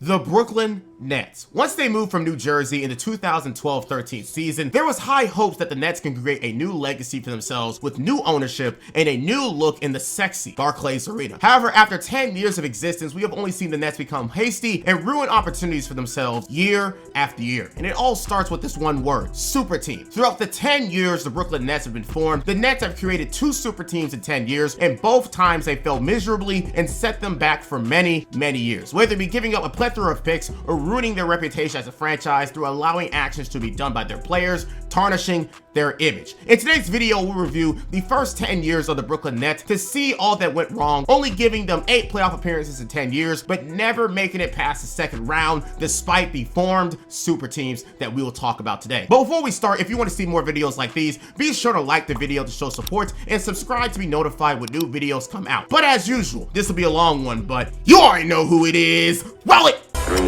The Brooklyn Nets. Once they moved from New Jersey in the 2012-13 season, there was high hopes that the Nets can create a new legacy for themselves with new ownership and a new look in the sexy Barclays Arena. However, after 10 years of existence, we have only seen the Nets become hasty and ruin opportunities for themselves year after year. And it all starts with this one word, super team. Throughout the 10 years the Brooklyn Nets have been formed, the Nets have created 2 super teams in 10 years, and both times they failed miserably and set them back for many, many years. Whether it be giving up a plethora of picks or ruining their reputation as a franchise through allowing actions to be done by their players, tarnishing their image. In today's video, we'll review the first 10 years of the Brooklyn Nets to see all that went wrong, only giving them 8 playoff appearances in 10 years, but never making it past the second round despite the formed super teams that we will talk about today. But before we start, if you want to see more videos like these, be sure to like the video to show support and subscribe to be notified when new videos come out. But as usual, this will be a long one, but you already know who it is. Roll it! 3, 2,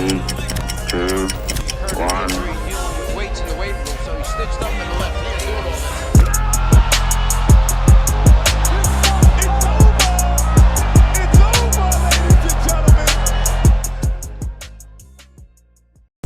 1. Weights in the weight room, so he stitched up in the left.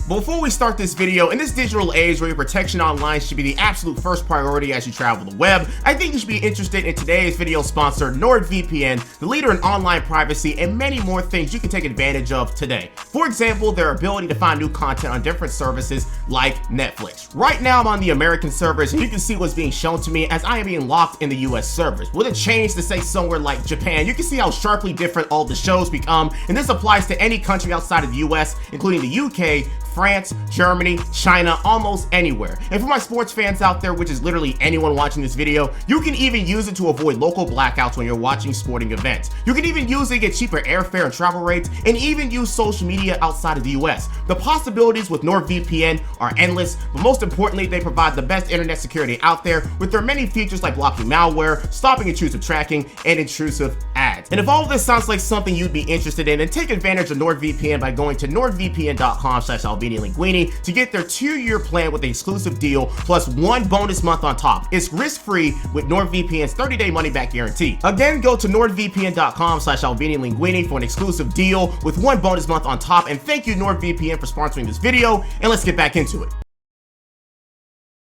Before we start this video, in this digital age where your protection online should be the absolute first priority as you travel the web, I think you should be interested in today's video sponsor, NordVPN, the leader in online privacy and many more things you can take advantage of today. For example, their ability to find new content on different services like Netflix. Right now I'm on the American servers and you can see what's being shown to me as I am being locked in the US servers. With a change to say somewhere like Japan, you can see how sharply different all the shows become, and this applies to any country outside of the US, including the UK, France, Germany, China, almost anywhere. And for my sports fans out there, which is literally anyone watching this video, you can even use it to avoid local blackouts when you're watching sporting events. You can even use it to get cheaper airfare and travel rates, and even use social media outside of the US. The possibilities with NordVPN are endless, but most importantly, they provide the best internet security out there with their many features like blocking malware, stopping intrusive tracking, and intrusive ads. And if all of this sounds like something you'd be interested in, then take advantage of NordVPN by going to nordvpn.com/Alvini Linguine to get their 2-year plan with an exclusive deal plus 1 bonus month on top. It's risk-free with NordVPN's 30-day money-back guarantee. Again, go to nordvpn.com/Alvini Linguine for an exclusive deal with 1 bonus month on top. And thank you NordVPN for sponsoring this video, and let's get back into it.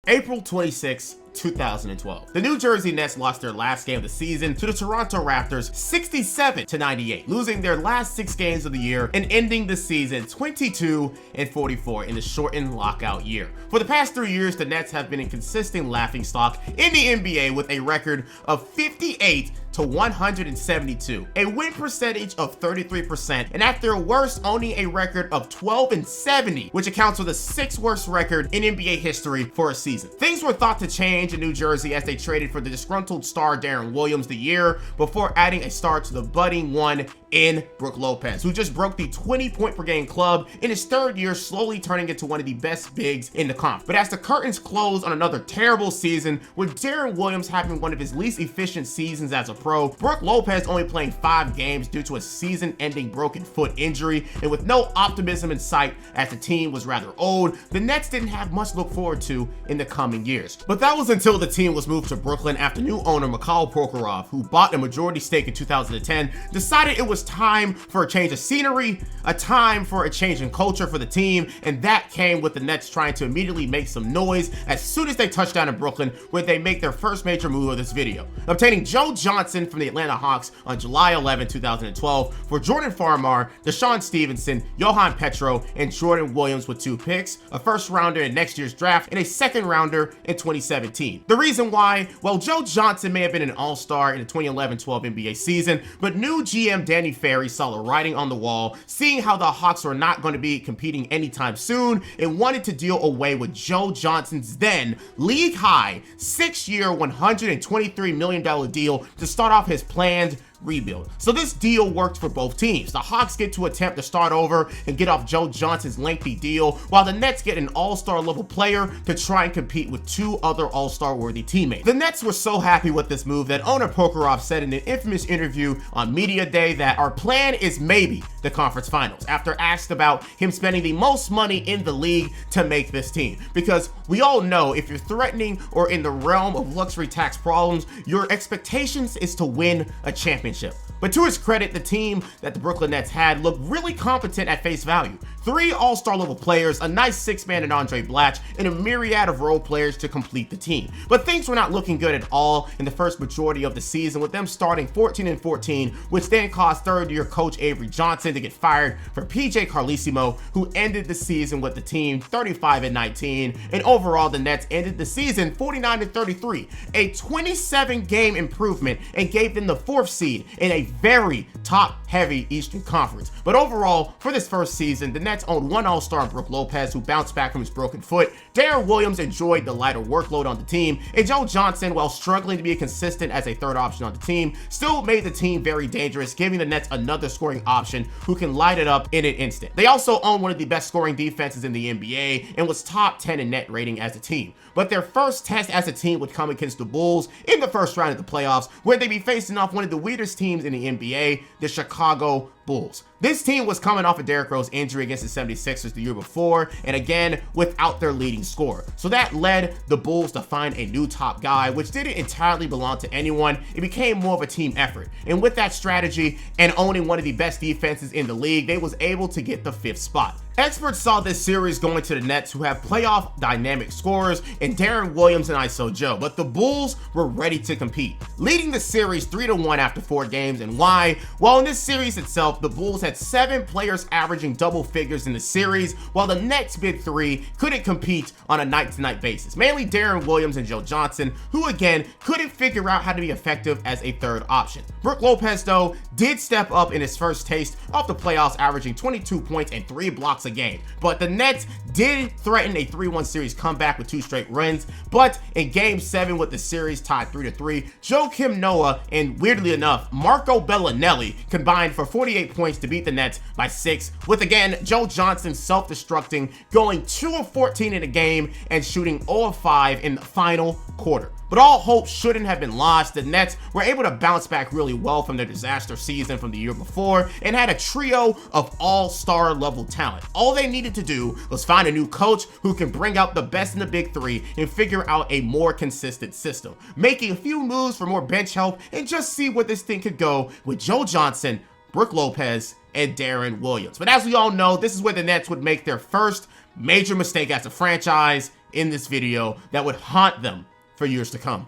April 26, 2012. The New Jersey Nets lost their last game of the season to the Toronto Raptors 67-98, losing their last 6 games of the year and ending the season 22-44 in the shortened lockout year. For the past 3 years, the Nets have been a consistent laughingstock in the NBA with a record of 58-172, a win percentage of 33%, and at their worst, owning a record of 12-70, which accounts for the 6th worst record in NBA history for a season. Things were thought to change in New Jersey as they traded for the disgruntled star Darren Williams the year before adding a star to the budding one in Brook Lopez, who just broke the 20-point-per-game club in his 3rd year, slowly turning into one of the best bigs in the comp. But as the curtains close on another terrible season, with Darren Williams having one of his least efficient seasons as a pro, Brook Lopez only playing 5 games due to a season-ending broken foot injury, and with no optimism in sight as the team was rather old, the Nets didn't have much to look forward to in the coming years. But that was until the team was moved to Brooklyn after new owner Markelle Fultz, who bought a majority stake in 2010, decided it was time for a change of scenery, a time for a change in culture for the team, and that came with the Nets trying to immediately make some noise as soon as they touched down in Brooklyn, where they make their first major move of this video, obtaining Joe Johnson from the Atlanta Hawks on July 11, 2012 for Jordan Farmar, Deshaun Stevenson, Johan Petro, and Jordan Williams with 2 picks, a 1st rounder in next year's draft, and a 2nd rounder in 2017. The reason why? Well, Joe Johnson may have been an all-star in the 2011-12 NBA season, but new GM Danny Ferry saw the writing on the wall, seeing how the Hawks were not going to be competing anytime soon, and wanted to deal away with Joe Johnson's then league-high 6-year, $123 million deal to start off his planned rebuild. So this deal worked for both teams. The Hawks get to attempt to start over and get off Joe Johnson's lengthy deal, while the Nets get an all-star level player to try and compete with 2 other all-star worthy teammates. The Nets were so happy with this move that owner Prokhorov said in an infamous interview on Media Day that our plan is maybe the conference finals, after asked about him spending the most money in the league to make this team. Because we all know if you're threatening or in the realm of luxury tax problems, your expectations is to win a championship. But to his credit, the team that the Brooklyn Nets had looked really competent at face value. 3 all-star level players, a nice 6-man in Andre Blatche, and a myriad of role players to complete the team. But things were not looking good at all in the first majority of the season, with them starting 14-14, which then caused third-year coach Avery Johnson to get fired for PJ Carlesimo, who ended the season with the team 35-19, and overall the Nets ended the season 49-33, a 27-game improvement, and gave them the 4th seed in a very top-heavy Eastern Conference. But overall, for this first season, the Nets owned 1 all-star in Brook Lopez, who bounced back from his broken foot. De'Aaron Williams enjoyed the lighter workload on the team, and Joe Johnson, while struggling to be consistent as a third option on the team, still made the team very dangerous, giving the Nets another scoring option who can light it up in an instant. They also owned one of the best scoring defenses in the NBA and was top 10 in net rating as a team. But their first test as a team would come against the Bulls in the first round of the playoffs, where they'd be facing off one of the weirdest teams in the NBA, the Chicago Bulls. This team was coming off of Derrick Rose injury against the 76ers the year before, and again, without their leading scorer. So that led the Bulls to find a new top guy, which didn't entirely belong to anyone. It became more of a team effort. And with that strategy and owning one of the best defenses in the league, they was able to get the 5th spot. Experts saw this series going to the Nets, who have playoff dynamic scorers in De'Aaron Williams and ISO Joe, but the Bulls were ready to compete, leading the series 3-1 after 4 games. And why? Well, in this series itself, the Bulls had 7 players averaging double figures in the series, while the Nets' big 3 couldn't compete on a night-to-night basis, mainly De'Aaron Williams and Joe Johnson, who again couldn't figure out how to be effective as a third option. Brook Lopez, though, did step up in his first taste of the playoffs, averaging 22 points and 3 blocks a game. But the Nets did threaten a 3-1 series comeback with 2 straight runs, but in game 7 with the series tied 3-3, Joakim Noah and, weirdly enough, Marco Bellinelli combined for 48 points to beat the Nets by 6, with again Joe Johnson self-destructing, going 2 of 14 in the game and shooting 0 of 5 in the final quarter. But all hope shouldn't have been lost. The Nets were able to bounce back really well from their disaster season from the year before and had a trio of all-star level talent. All they needed to do was find a new coach who can bring out the best in the big 3 and figure out a more consistent system, making a few moves for more bench help, and just see where this thing could go with Joe Johnson, Brook Lopez, and De'Aaron Williams. But as we all know, this is where the Nets would make their first major mistake as a franchise in this video that would haunt them for years to come.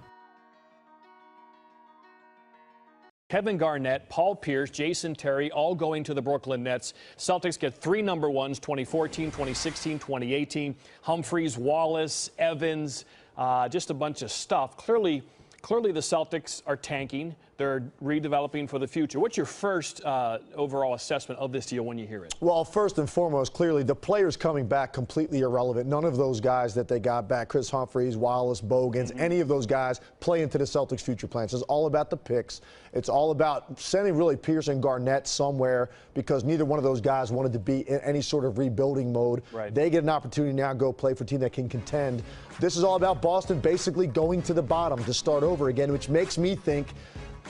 Kevin Garnett, Paul Pierce, Jason Terry, all going to the Brooklyn Nets. Celtics get 3 number 1s, 2014, 2016, 2018. Humphries, Wallace, Evans, just a bunch of stuff. Clearly the Celtics are tanking. They're redeveloping for the future. What's your first overall assessment of this deal when you hear it? Well, first and foremost, clearly the players coming back completely irrelevant. None of those guys that they got back, Chris Humphries, Wallace, Bogans, any of those guys play into the Celtics' future plans. It's all about the picks. It's all about sending really Pierce and Garnett somewhere, because neither one of those guys wanted to be in any sort of rebuilding mode. Right. They get an opportunity now to go play for a team that can contend. This is all about Boston basically going to the bottom to start over again, which makes me think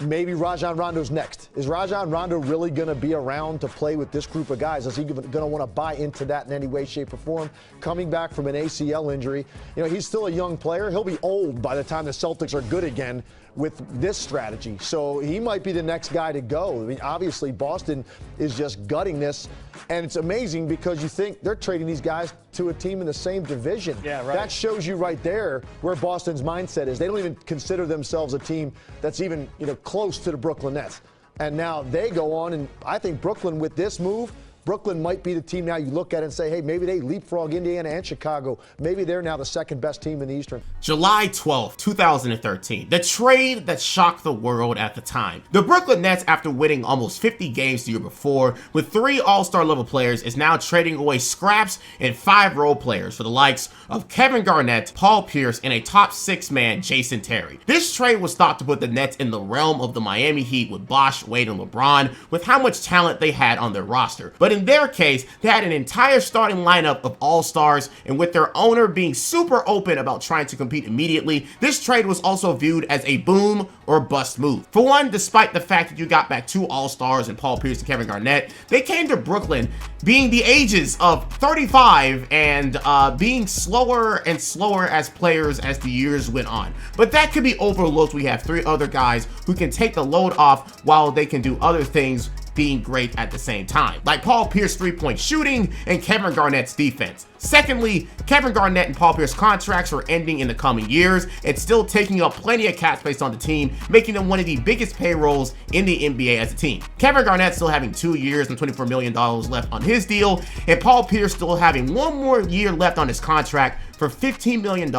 maybe Rajon Rondo's next. Is Rajon Rondo really going to be around to play with this group of guys? Is he going to want to buy into that in any way, shape, or form? Coming back from an ACL injury, you know, he's still a young player. He'll be old by the time the Celtics are good again with this strategy. So he might be the next guy to go. I mean, obviously, Boston is just gutting this. And it's amazing because you think they're trading these guys to a team in the same division. Yeah, right. That shows you right there where Boston's mindset is. They don't even consider themselves a team that's even, you know, close to the Brooklyn Nets. And now they go on, and I think Brooklyn, with this move, Brooklyn might be the team now you look at and say, hey, maybe they leapfrog Indiana and Chicago. Maybe they're now the second best team in the Eastern. July 12, 2013, the trade that shocked the world at the time. The Brooklyn Nets, after winning almost 50 games the year before, with 3 all-star level players, is now trading away scraps and 5 role players for the likes of Kevin Garnett, Paul Pierce, and a top 6-man Jason Terry. This trade was thought to put the Nets in the realm of the Miami Heat with Bosh, Wade, and LeBron, with how much talent they had on their roster. But in their case, they had an entire starting lineup of all-stars, and with their owner being super open about trying to compete immediately, this trade was also viewed as a boom or bust move. For one, despite the fact that you got back 2 all-stars in Paul Pierce and Kevin Garnett, they came to Brooklyn being the ages of 35 and being slower and slower as players as the years went on. But that could be overlooked. We have 3 other guys who can take the load off while they can do other things being great at the same time, like Paul Pierce 3-point shooting and Kevin Garnett's defense. Secondly, Kevin Garnett and Paul Pierce contracts are ending in the coming years and still taking up plenty of cap space on the team, making them one of the biggest payrolls in the NBA as a team. Kevin Garnett still having 2 years and $24 million left on his deal, and Paul Pierce still having 1 more year left on his contract for $15 million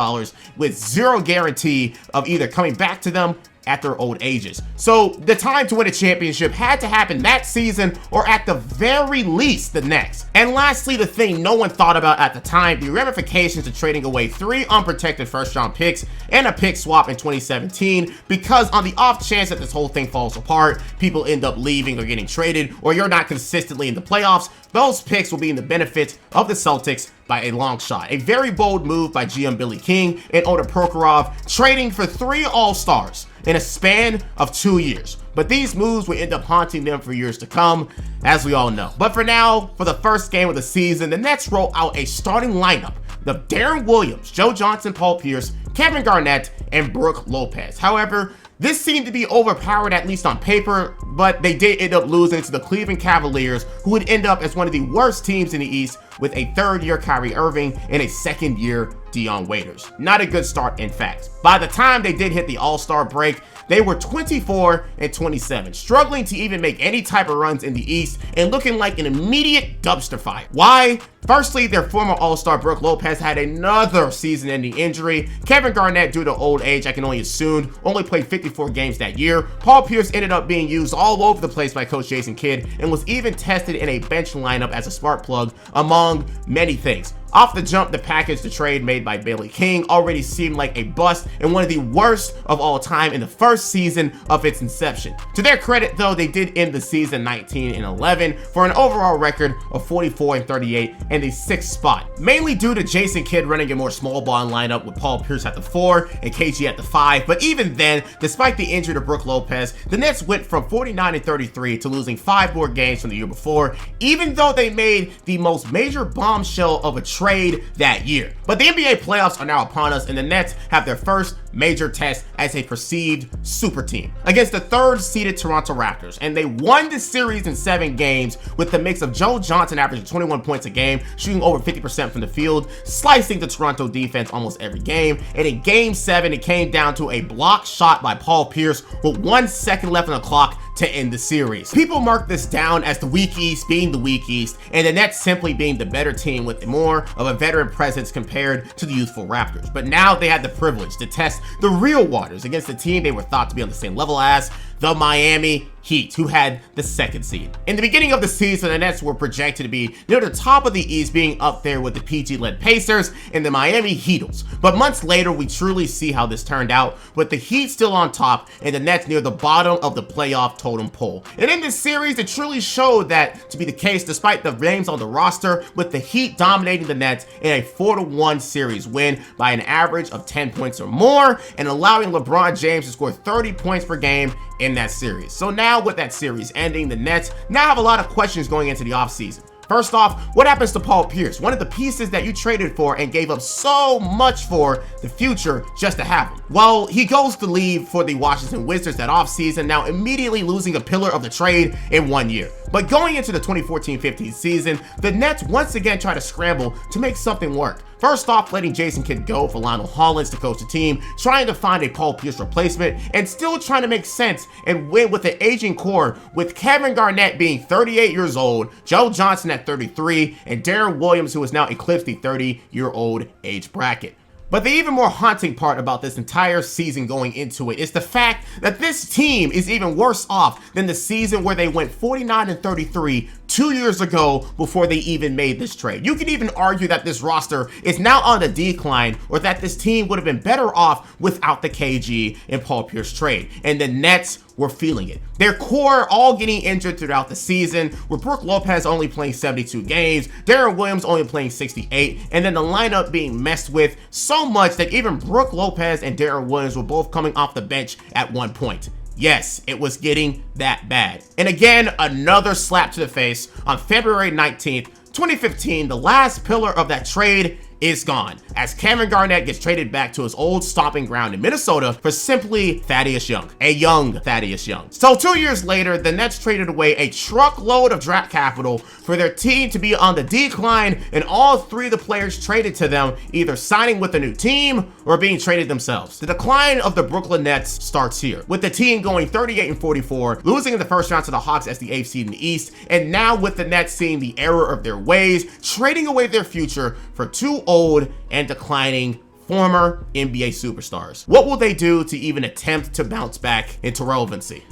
with 0 guarantee of either coming back to them at their old ages. So the time to win a championship had to happen that season, or at the very least the next. And lastly, the thing no one thought about at the time, the ramifications of trading away 3 unprotected first-round picks and a pick swap in 2017, because on the off chance that this whole thing falls apart, people end up leaving or getting traded, or you're not consistently in the playoffs, those picks will be in the benefit of the Celtics by a long shot. A very bold move by GM Billy King and Oda Prokhorov, trading for 3 all-stars in a span of 2 years. But these moves will end up haunting them for years to come, as we all know. But for now, for the first game of the season, the Nets roll out a starting lineup of Darren Williams, Joe Johnson, Paul Pierce, Kevin Garnett, and Brook Lopez. However, this seemed to be overpowered, at least on paper, but they did end up losing to the Cleveland Cavaliers, who would end up as one of the worst teams in the East with a 3rd-year Kyrie Irving and a 2nd-year Dion Waiters. Not a good start, in fact. By the time they did hit the All-Star break, they were 24-27, struggling to even make any type of runs in the East and looking like an immediate dumpster fire. Why? Firstly, their former All-Star Brook Lopez had another season-ending injury. Kevin Garnett, due to old age, I can only assume, only played 54 games that year. Paul Pierce ended up being used all over the place by Coach Jason Kidd and was even tested in a bench lineup as a spark plug, among many things. Off the jump, the package, the trade made by Billy King already seemed like a bust and one of the worst of all time in the first season of its inception. To their credit, though, they did end the season 19-11 for an overall record of 44-38 and the 6th spot, mainly due to Jason Kidd running a more small ball lineup with Paul Pierce at the 4 and KG at the 5. But even then, despite the injury to Brook Lopez, the Nets went from 49-33 to losing 5 more games from the year before, even though they made the most major bombshell of a trade that year. But the NBA playoffs are now upon us, and the Nets have their first major test as a perceived super team against the 3rd-seeded Toronto Raptors, and they won the series in 7 games with the mix of Joe Johnson averaging 21 points a game, shooting over 50% from the field, slicing the Toronto defense almost every game. And in Game 7, it came down to a block shot by Paul Pierce with 1 second left on the clock to end the series. People mark this down as the weak East being the weak East, and the Nets simply being the better team with more of a veteran presence compared to the youthful Raptors. But now they had the privilege to test the real waters against a team they were thought to be on the same level as, the Miami Heat, who had the 2nd seed. In the beginning of the season, the Nets were projected to be near the top of the East, being up there with the PG-led Pacers and the Miami Heatles. But months later, we truly see how this turned out, with the Heat still on top and the Nets near the bottom of the playoff totem pole. And in this series, it truly showed that to be the case, despite the names on the roster, with the Heat dominating the Nets in a 4-1 series win by an average of 10 points or more, and allowing LeBron James to score 30 points per game in that series. So now with that series ending, the Nets now have a lot of questions going into the offseason. First off, what happens to Paul Pierce, one of the pieces that you traded for and gave up so much for the future just to have him? Well, he goes to leave for the Washington Wizards that offseason, now immediately losing a pillar of the trade in 1 year. But going into the 2014-15 season, the Nets once again try to scramble to make something work. First off, letting Jason Kidd go for Lionel Hollins to coach the team, trying to find a Paul Pierce replacement, and still trying to make sense and win with an aging core, with Kevin Garnett being 38 years old, Joe Johnson at 33, and Darren Williams, who has now eclipsed the 30-year-old age bracket. But the even more haunting part about this entire season going into it is the fact that this team is even worse off than the season where they went 49-33, 2 years ago before they even made this trade. You could even argue that this roster is now on the decline, or that this team would have been better off without the KG and Paul Pierce trade. And the Nets were feeling it. Their core all getting injured throughout the season, with Brook Lopez only playing 72 games, Darren Williams only playing 68, and then the lineup being messed with so much that even Brook Lopez and Darren Williams were both coming off the bench at one point. Yes, it was getting that bad. And again, another slap to the face on February 19th, 2015, the last pillar of that trade is gone, as Kevin Garnett gets traded back to his old stomping ground in Minnesota for simply Thaddeus Young, a young Thaddeus Young. So 2 years later, the Nets traded away a truckload of draft capital for their team to be on the decline, and all three of the players traded to them either signing with a new team or being traded themselves. The decline of the Brooklyn Nets starts here, with the team going 38-44, losing in the first round to the Hawks as the 8th seed in the East, and now with the Nets seeing the error of their ways, trading away their future for two old and declining former NBA superstars. What will they do to even attempt to bounce back into relevancy?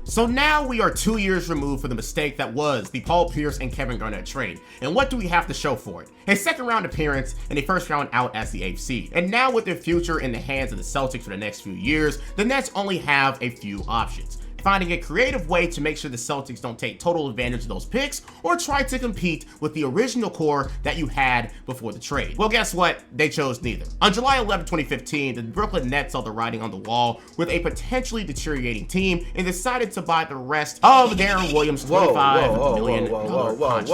So now we are 2 years removed from the mistake that was the Paul Pierce and Kevin Garnett trade. And what do we have to show for it? A second round appearance and a first round out as the 8th seed. And now with their future in the hands of the Celtics for the next few years, the Nets only have a few options. Finding a creative way to make sure the Celtics don't take total advantage of those picks, or try to compete with the original core that you had before the trade. Well, guess what? They chose neither. On July 11, 2015, the Brooklyn Nets saw the writing on the wall with a potentially deteriorating team and decided to buy the rest of Darren Williams' $25 million contract.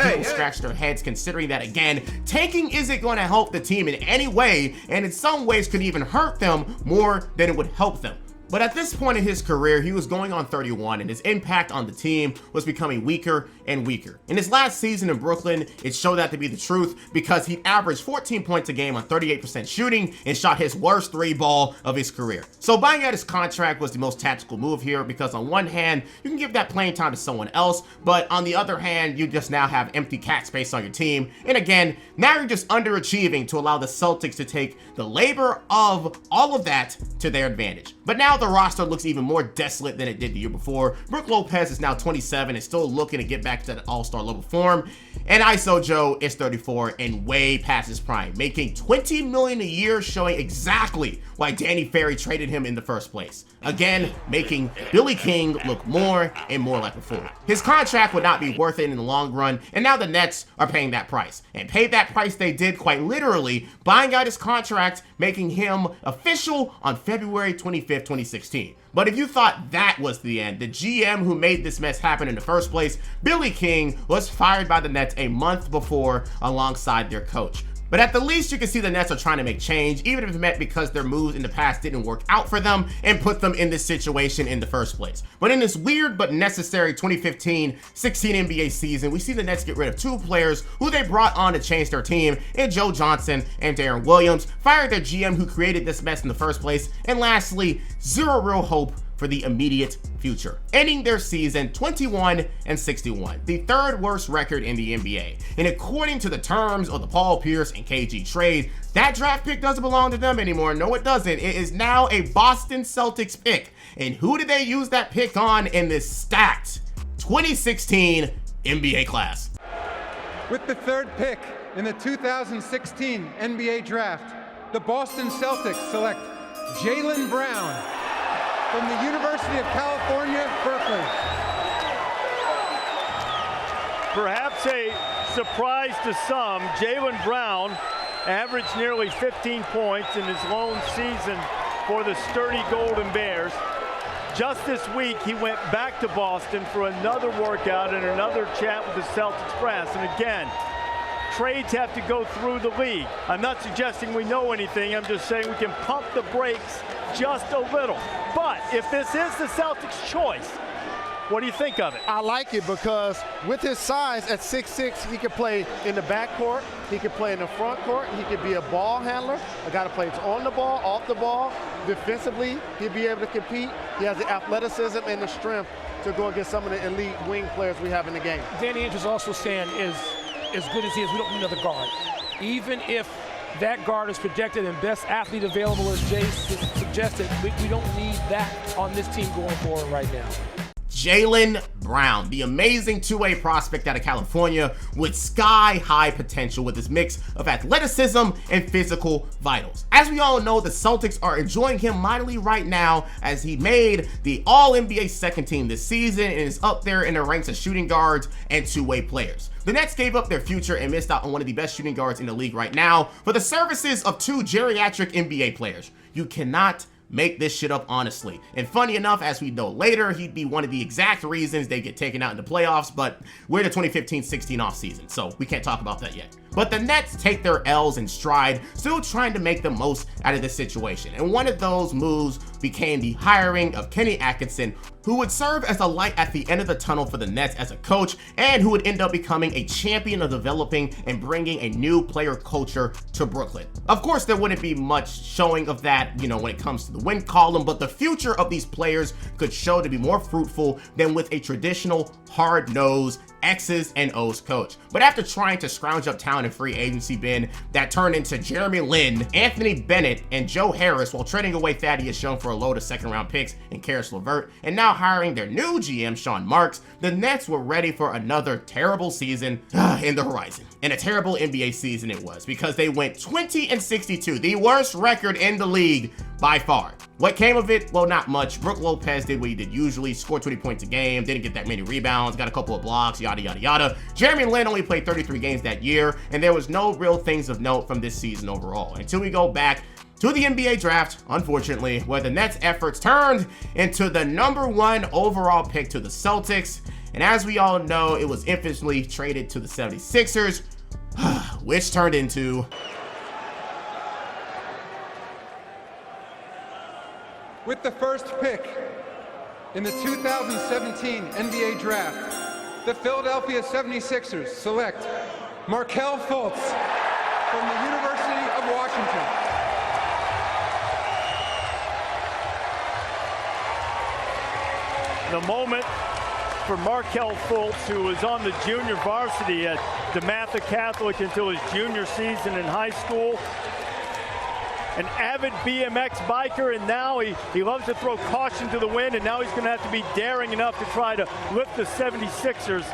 People scratched their heads, considering that, again, tanking isn't going to help the team in any way, and in some ways could even hurt them more than it would help them. But at this point in his career, he was going on 31, and his impact on the team was becoming weaker and weaker. In his last season in Brooklyn, it showed that to be the truth, because he averaged 14 points a game on 38% shooting and shot his worst three ball of his career. So buying out his contract was the most tactical move here, because on one hand, you can give that playing time to someone else, but on the other hand, you just now have empty cap space on your team. And again, now you're just underachieving to allow the Celtics to take the labor of all of that to their advantage. But now the roster looks even more desolate than it did the year before. Brook Lopez is now 27 and still looking to get back to that all-star level form. And ISO Joe is 34 and way past his prime, making $20 million a year, showing exactly why Danny Ferry traded him in the first place. Again, making Billy King look more and more like a fool. His contract would not be worth it in the long run, and now the Nets are paying that price. And paid that price they did quite literally, buying out his contract, making him official on February 25th, 2016. But if you thought that was the end, the GM who made this mess happen in the first place, Billy King, was fired by the Nets a month before alongside their coach. But at the least, you can see the Nets are trying to make change, even if it meant because their moves in the past didn't work out for them and put them in this situation in the first place. But in this weird but necessary 2015-16 NBA season, we see the Nets get rid of two players who they brought on to change their team, in Joe Johnson and Darren Williams, fired their GM who created this mess in the first place, and lastly, zero real hope for the immediate future, ending their season 21-61, the third worst record in the NBA. And according to the terms of the Paul Pierce and KG trade, that draft pick doesn't belong to them anymore. No, it doesn't. It is now a Boston Celtics pick. And who did they use that pick on in this stacked 2016 NBA class? With the third pick in the 2016 NBA draft, the Boston Celtics select Jaylen Brown from the University of California, Berkeley. Perhaps a surprise to some, Jaylen Brown averaged nearly 15 points in his lone season for the sturdy Golden Bears. Just this week, he went back to Boston for another workout and another chat with the Celtics press. And again, trades have to go through the league. I'm not suggesting we know anything. I'm just saying we can pump the brakes just a little. But if this is the Celtics' choice, what do you think of it? I like it because with his size at 6'6", he can play in the backcourt, he can play in the front court, he can be a ball handler, a guy that plays on the ball, off the ball. Defensively, he'll be able to compete. He has the athleticism and the strength to go against some of the elite wing players we have in the game. Danny Ainge is also saying is as good as he is, we don't need another guard. Even if that guard is projected and best athlete available, as Jay suggested, we don't need that on this team going forward right now. Jaylen Brown, the amazing two-way prospect out of California with sky-high potential with his mix of athleticism and physical vitals. As we all know, the Celtics are enjoying him mightily right now as he made the All-NBA second team this season and is up there in the ranks of shooting guards and two-way players. The Nets gave up their future and missed out on one of the best shooting guards in the league right now for the services of two geriatric NBA players. You cannot make this shit up honestly. And funny enough, as we know later, he'd be one of the exact reasons they get taken out in the playoffs, but we're the 2015-16 offseason, so we can't talk about that yet. But the Nets take their L's in stride, still trying to make the most out of this situation. And one of those moves became the hiring of Kenny Atkinson, who would serve as a light at the end of the tunnel for the Nets as a coach, and who would end up becoming a champion of developing and bringing a new player culture to Brooklyn. Of course, there wouldn't be much showing of that, when it comes to the win column, but the future of these players could show to be more fruitful than with a traditional hard-nosed X's and O's coach. But after trying to scrounge up talent in free agency bin that turned into Jeremy Lin, Anthony Bennett, and Joe Harris while trading away Thaddeus Young for a load of second-round picks and Karis LeVert, and now hiring their new GM, Sean Marks, the Nets were ready for another terrible season in the horizon. And a terrible NBA season it was, because they went 20-62, the worst record in the league by far. What came of it? Well, not much. Brook Lopez did what he did usually, scored 20 points a game, didn't get that many rebounds, got a couple of blocks, yada, yada, yada. Jeremy Lin only played 33 games that year, and there was no real things of note from this season overall, until we go back to the NBA draft, unfortunately, where the Nets' efforts turned into the #1 overall pick to the Celtics. And as we all know, it was infamously traded to the 76ers, which turned into... With the first pick in the 2017 NBA Draft, the Philadelphia 76ers select Markelle Fultz from the University of Washington. The moment for Markelle Fultz, who was on the junior varsity at DeMatha Catholic until his junior season in high school. An avid BMX biker, and now he loves to throw caution to the wind, and now he's going to have to be daring enough to try to lift the 76ers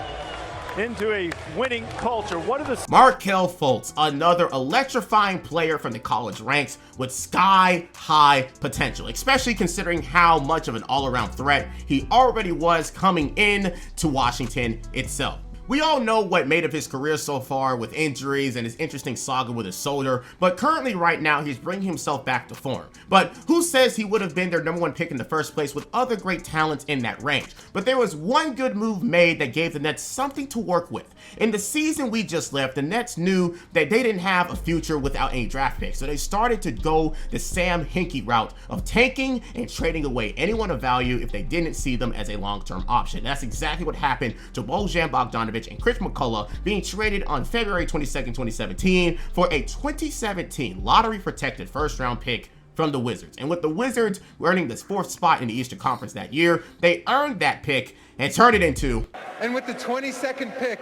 into a winning culture. What are the... Markelle Fultz, another electrifying player from the college ranks with sky-high potential, especially considering how much of an all-around threat he already was coming in to Washington itself. We all know what made of his career so far with injuries and his interesting saga with his shoulder, but currently right now he's bringing himself back to form. But who says he would have been their #1 pick in the first place with other great talents in that range? But there was one good move made that gave the Nets something to work with. In the season we just left, the Nets knew that they didn't have a future without any draft picks, so they started to go the Sam Hinkie route of tanking and trading away anyone of value if they didn't see them as a long-term option. That's exactly what happened to Bojan Bogdanovic and Chris McCullough, being traded on February 22nd, 2017 for a 2017 lottery-protected first-round pick from the Wizards. And with the Wizards earning the 4th spot in the Eastern Conference that year, they earned that pick and turned it into... And with the 22nd pick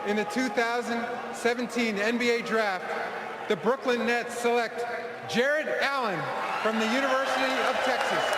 in the 2017 NBA Draft, the Brooklyn Nets select Jared Allen from the University of Texas.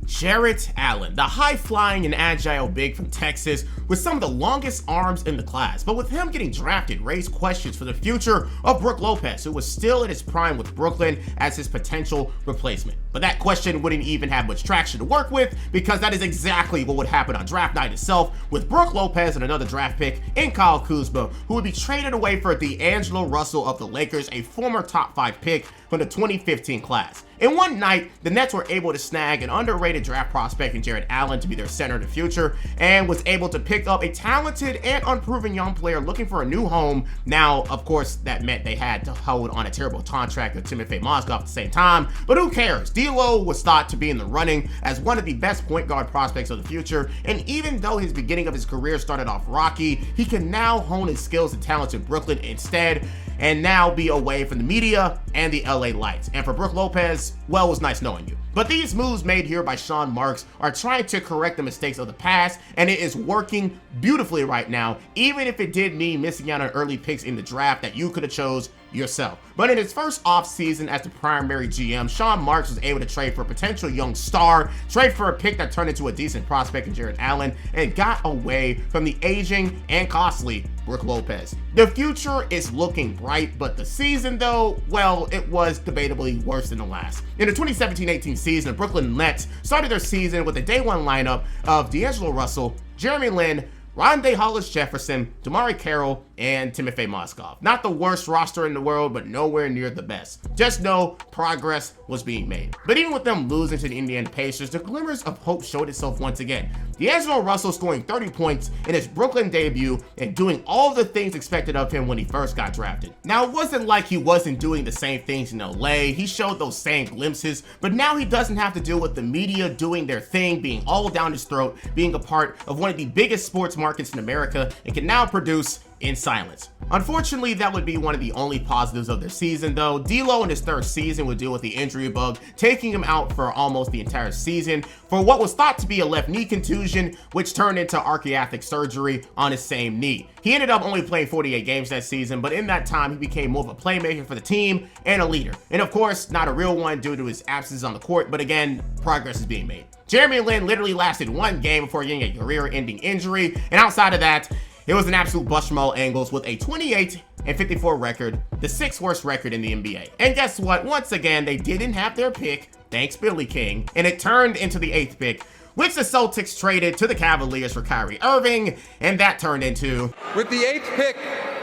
Jarrett Allen, the high-flying and agile big from Texas with some of the longest arms in the class. But with him getting drafted raised questions for the future of Brook Lopez, who was still in his prime with Brooklyn as his potential replacement. But that question wouldn't even have much traction to work with, because that is exactly what would happen on draft night itself, with Brook Lopez and another draft pick in Kyle Kuzma, who would be traded away for D'Angelo Russell of the Lakers, a former top 5 pick from the 2015 class. In one night, the Nets were able to snag an underrated draft prospect in Jared Allen to be their center in the future, and was able to pick up a talented and unproven young player looking for a new home. Now, of course, that meant they had to hold on a terrible contract with Timofey Mozgov at the same time, but who cares? D'Lo was thought to be in the running as one of the best point guard prospects of the future, and even though his beginning of his career started off rocky, he can now hone his skills and talents in Brooklyn instead, and now be away from the media and the LA lights. And for Brook Lopez, well, it was nice knowing you. But these moves made here by Sean Marks are trying to correct the mistakes of the past, and it is working beautifully right now, even if it did mean missing out on early picks in the draft that you could have chose yourself. But in his first offseason as the primary GM, Sean Marks was able to trade for a potential young star, trade for a pick that turned into a decent prospect in Jarrett Allen, and got away from the aging and costly Brook Lopez. The future is looking bright, but the season though, well, it was debatably worse than the last. In the 2017-18 season, the Brooklyn Nets started their season with a day one lineup of D'Angelo Russell, Jeremy Lin, Rondé Hollis-Jefferson, Damari Carroll, and Timofey Mozgov. Not the worst roster in the world, but nowhere near the best. Just know progress was being made. But even with them losing to the Indiana Pacers, the glimmers of hope showed itself once again. D'Angelo Russell scoring 30 points in his Brooklyn debut and doing all the things expected of him when he first got drafted. Now, it wasn't like he wasn't doing the same things in LA. He showed those same glimpses, but now he doesn't have to deal with the media doing their thing, being all down his throat, being a part of one of the biggest sports markets in America, and can now produce in silence. Unfortunately, that would be one of the only positives of their season though. D'Lo in his third season would deal with the injury bug, taking him out for almost the entire season for what was thought to be a left knee contusion, which turned into archiatric surgery on his same knee. He ended up only playing 48 games that season, but in that time, he became more of a playmaker for the team and a leader. And of course, not a real one due to his absence on the court, but again, progress is being made. Jeremy Lin literally lasted one game before getting a career-ending injury, and outside of that, it was an absolute bust from all angles with a 28-54 record, the 6th worst record in the NBA. And guess what? Once again, they didn't have their pick, thanks Billy King, and it turned into the 8th pick, which the Celtics traded to the Cavaliers for Kyrie Irving, and that turned into... With the 8th pick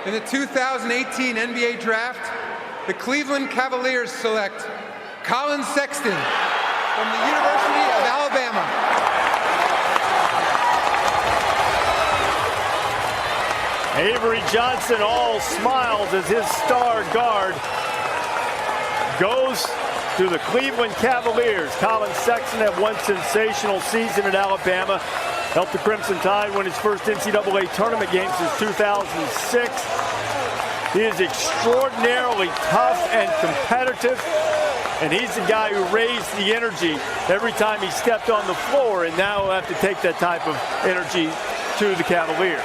in the 2018 NBA Draft, the Cleveland Cavaliers select Collin Sexton from the University of Alabama. Avery Johnson all smiles as his star guard goes to the Cleveland Cavaliers. Collin Sexton had one sensational season at Alabama. Helped the Crimson Tide win his first NCAA tournament game since 2006. He is extraordinarily tough and competitive. And he's the guy who raised the energy every time he stepped on the floor. And now he'll have to take that type of energy to the Cavaliers.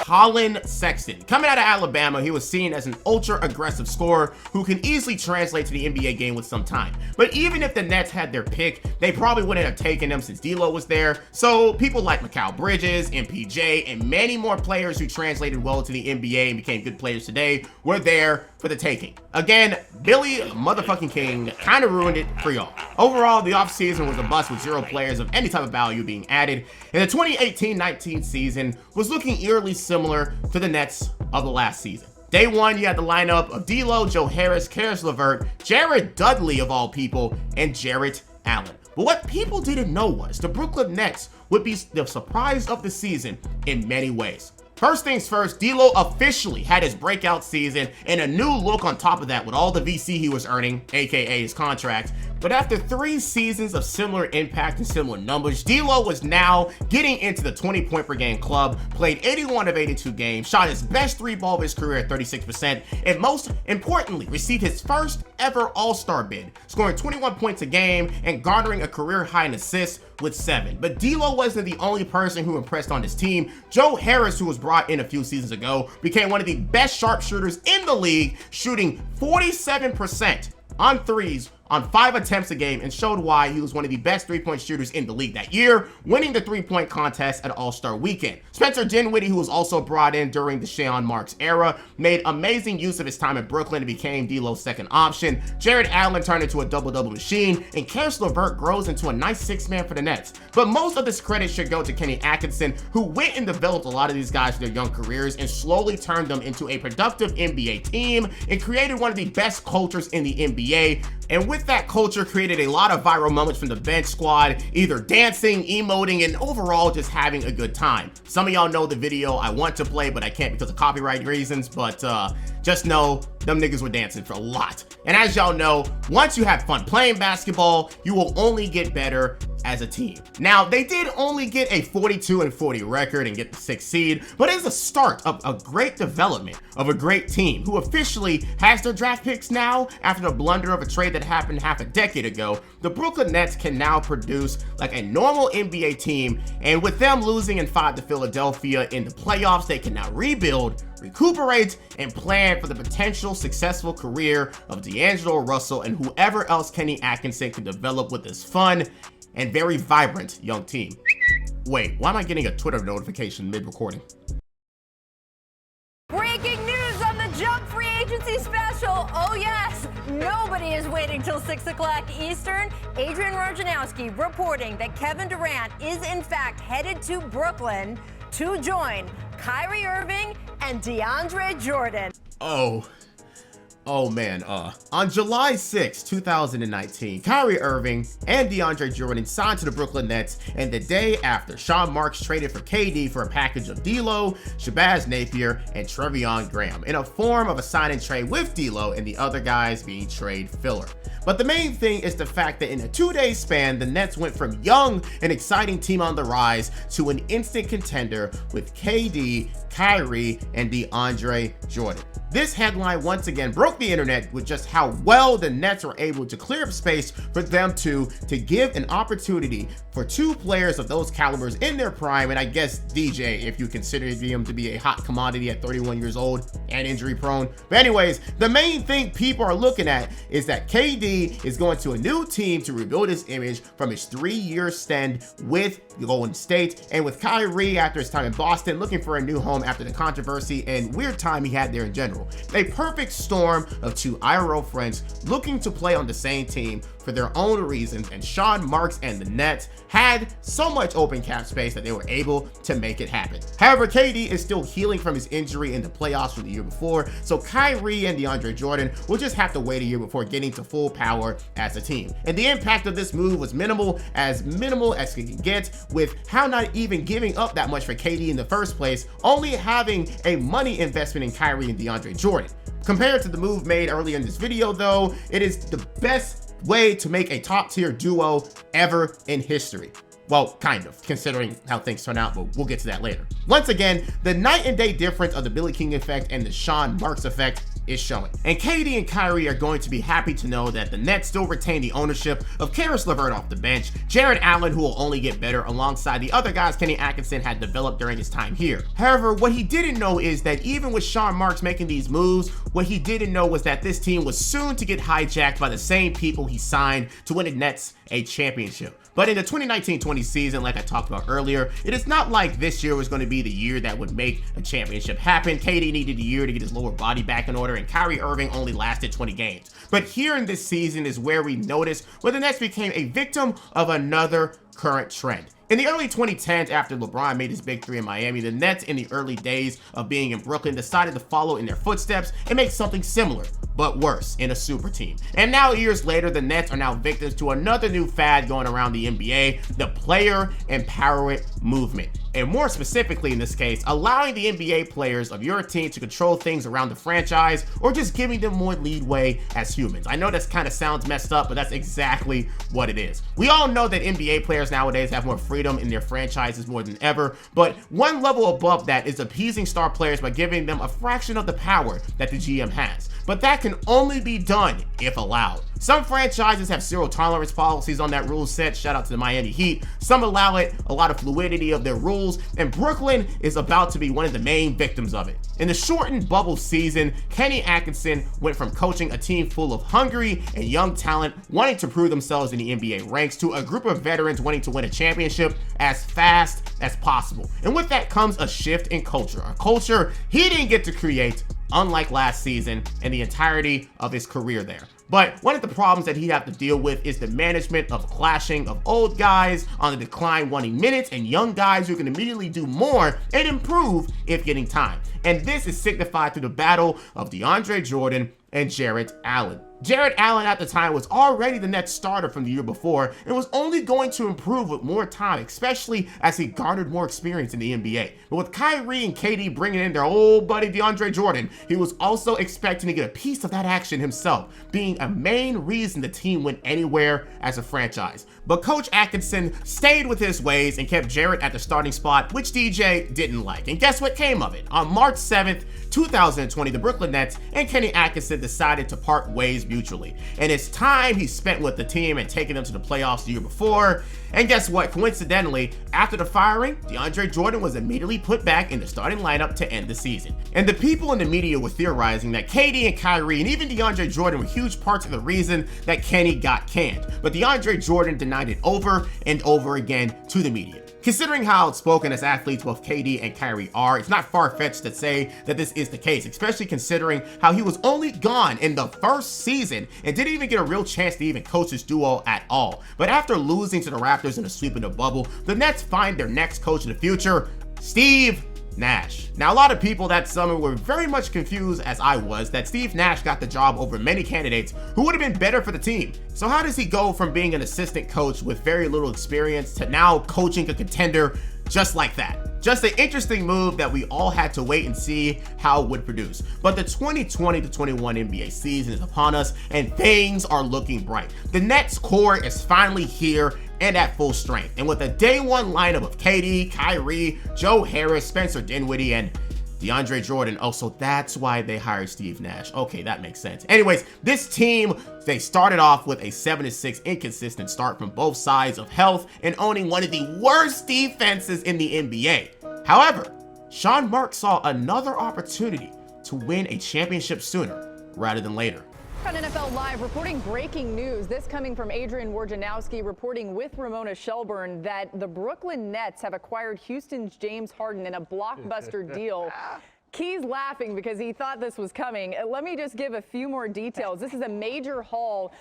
Collin Sexton. Coming out of Alabama, he was seen as an ultra-aggressive scorer who can easily translate to the NBA game with some time. But even if the Nets had their pick, they probably wouldn't have taken him since D'Lo was there. So people like Mikal Bridges, MPJ, and many more players who translated well to the NBA and became good players today were there for the taking. Again, Billy motherfucking King kind of ruined it for y'all. Overall, the offseason was a bust with 0 players of any type of value being added, and the 2018-19 season was looking eerily similar to the Nets of the last season. Day one, you had the lineup of D'Lo, Joe Harris, Karis LeVert, Jared Dudley of all people, and Jarrett Allen. But what people didn't know was the Brooklyn Nets would be the surprise of the season in many ways. First things first, D'Lo officially had his breakout season and a new look on top of that with all the VC he was earning, aka his contract. But after 3 seasons of similar impact and similar numbers, D'Lo was now getting into the 20-point per game club, played 81 of 82 games, shot his best 3-ball of his career at 36%, and most importantly, received his first ever All-Star bid, scoring 21 points a game and garnering a career high in assists with 7. But D'Lo wasn't the only person who impressed on his team. Joe Harris, who was brought in a few seasons ago, became one of the best sharpshooters in the league, shooting 47% on threes on 5 attempts a game, and showed why he was one of the best 3-point shooters in the league that year, winning the 3-point contest at All-Star Weekend. Spencer Dinwiddie, who was also brought in during the Sean Marks era, made amazing use of his time in Brooklyn and became D'Lo's second option. Jarrett Allen turned into a double-double machine, and Karis LeVert grows into a nice 6-man for the Nets. But most of this credit should go to Kenny Atkinson, who went and developed a lot of these guys for their young careers and slowly turned them into a productive NBA team and created one of the best cultures in the NBA. And with that culture, created a lot of viral moments from the bench squad, either dancing, emoting, and overall just having a good time. Some of y'all know the video I want to play, but I can't because of copyright reasons, but just know them niggas were dancing for a lot. And as y'all know, once you have fun playing basketball, you will only get better as a team. Now, they did only get a 42-40 record and get the 6th seed, but it's a start of a great development of a great team who officially has their draft picks now. After the blunder of a trade that happened half a decade ago, the Brooklyn Nets can now produce like a normal NBA team, and with them losing in 5 to Philadelphia in the playoffs, they can now rebuild, recuperate, and plan for the potential successful career of D'Angelo Russell and whoever else Kenny Atkinson can develop with this fun and very vibrant young team. Wait, why am I getting a Twitter notification mid-recording? Breaking news on the Jump Free Agency special. Oh yes, nobody is waiting till 6 o'clock Eastern. Adrian Wojnarowski reporting that Kevin Durant is in fact headed to Brooklyn to join Kyrie Irving and Deandre Jordan. Oh man, on July 6, 2019, Kyrie Irving and Deandre Jordan signed to the Brooklyn Nets, and the day after, Sean Marks traded for KD for a package of D'Lo, Shabazz Napier, and Treveon Graham in a form of a sign and trade with D'Lo and the other guys being trade filler. But the main thing is the fact that in a 2-day span, the Nets went from young and exciting team on the rise to an instant contender with KD, Kyrie, and DeAndre Jordan. This headline once again broke the internet with just how well the Nets were able to clear up space for them to give an opportunity for 2 players of those calibers in their prime, and I guess DJ, if you consider him to be a hot commodity at 31 years old and injury prone. But anyways, the main thing people are looking at is that KD is going to a new team to rebuild his image from his 3-year stint with Golden State, and with Kyrie after his time in Boston looking for a new home after the controversy and weird time he had there in general. A perfect storm of 2 IRL friends looking to play on the same team for their own reasons, and Sean Marks and the Nets had so much open cap space that they were able to make it happen. However, KD is still healing from his injury in the playoffs from the year before, so Kyrie and DeAndre Jordan will just have to wait a year before getting to full power as a team. And the impact of this move was minimal as it can get, with how not even giving up that much for KD in the first place, only having a money investment in Kyrie and DeAndre Jordan. Compared to the move made earlier in this video though, it is the best way to make a top tier duo ever in history. Well, kind of, considering how things turn out, but we'll get to that later. Once again, the night and day difference of the Billy King effect and the Sean Marks effect is showing. And KD and Kyrie are going to be happy to know that the Nets still retain the ownership of Karis LeVert off the bench, Jarrett Allen, who will only get better alongside the other guys Kenny Atkinson had developed during his time here. However, what he didn't know is that even with Sean Marks making these moves, what he didn't know was that this team was soon to get hijacked by the same people he signed to win the Nets a championship. But in the 2019-20 season, like I talked about earlier, it is not like this year was going to be the year that would make a championship happen. KD needed a year to get his lower body back in order, and Kyrie Irving only lasted 20 games. But here in this season is where we notice where the Nets became a victim of another current trend. In the early 2010s, after LeBron made his big 3 in Miami, the Nets in the early days of being in Brooklyn decided to follow in their footsteps and make something similar, but worse, in a super team. And now years later, the Nets are now victims to another new fad going around the NBA, the player empowerment movement. And more specifically in this case, allowing the NBA players of your team to control things around the franchise, or just giving them more leadway as humans. I know that kind of sounds messed up, but that's exactly what it is. We all know that NBA players nowadays have more freedom in their franchises more than ever, but one level above that is appeasing star players by giving them a fraction of the power that the GM has. But that can only be done if allowed. Some franchises have zero tolerance policies on that rule set, shout out to the Miami Heat. Some allow it a lot of fluidity of their rules, and Brooklyn is about to be one of the main victims of it. In the shortened bubble season, Kenny Atkinson went from coaching a team full of hungry and young talent wanting to prove themselves in the NBA ranks to a group of veterans wanting to win a championship as fast as possible. And with that comes a shift in culture, a culture he didn't get to create, unlike last season and the entirety of his career there. But one of the problems that he had to deal with is the management of clashing of old guys on the decline wanting minutes and young guys who can immediately do more and improve if getting time. And this is signified through the battle of DeAndre Jordan and Jarrett Allen. Jarrett Allen at the time was already the Nets starter from the year before and was only going to improve with more time, especially as he garnered more experience in the NBA. But with Kyrie and KD bringing in their old buddy Deandre Jordan, he was also expecting to get a piece of that action himself, being a main reason the team went anywhere as a franchise. But Coach Atkinson stayed with his ways and kept Jarrett at the starting spot, which DJ didn't like. And guess what came of it? On March 7th, 2020, the Brooklyn Nets and Kenny Atkinson decided to part ways mutually. And it's time he spent with the team and taking them to the playoffs the year before. And guess what? Coincidentally, after the firing, Deandre Jordan was immediately put back in the starting lineup to end the season. And the people in the media were theorizing that KD and Kyrie and even Deandre Jordan were huge parts of the reason that Kenny got canned. But Deandre Jordan denied it over and over again to the media. Considering how outspoken as athletes both KD and Kyrie are, it's not far-fetched to say that this is the case, especially considering how he was only gone in the first season and didn't even get a real chance to even coach his duo at all. But after losing to the Raptors in a sweep in the bubble, the Nets find their next coach in the future, Steve Nash. Now, a lot of people that summer were very much confused, as I was, that Steve Nash got the job over many candidates who would have been better for the team. So how does he go from being an assistant coach with very little experience to now coaching a contender just like that? Just an interesting move that we all had to wait and see how it would produce. But the 2020-21 NBA season is upon us and things are looking bright. The Nets core is finally here and at full strength. And with a day one lineup of KD, Kyrie, Joe Harris, Spencer Dinwiddie, and Deandre Jordan. Oh, so that's why they hired Steve Nash. Okay, that makes sense. Anyways, this team, they started off with a 7-6 inconsistent start from both sides of health and owning one of the worst defenses in the NBA. However, Sean Mark saw another opportunity to win a championship sooner rather than later. On NFL Live, reporting breaking news. This coming from Adrian Wojnarowski, reporting with Ramona Shelburne that the Brooklyn Nets have acquired Houston's James Harden in a blockbuster deal. Key's laughing because he thought this was coming. Let me just give a few more details. This is a major haul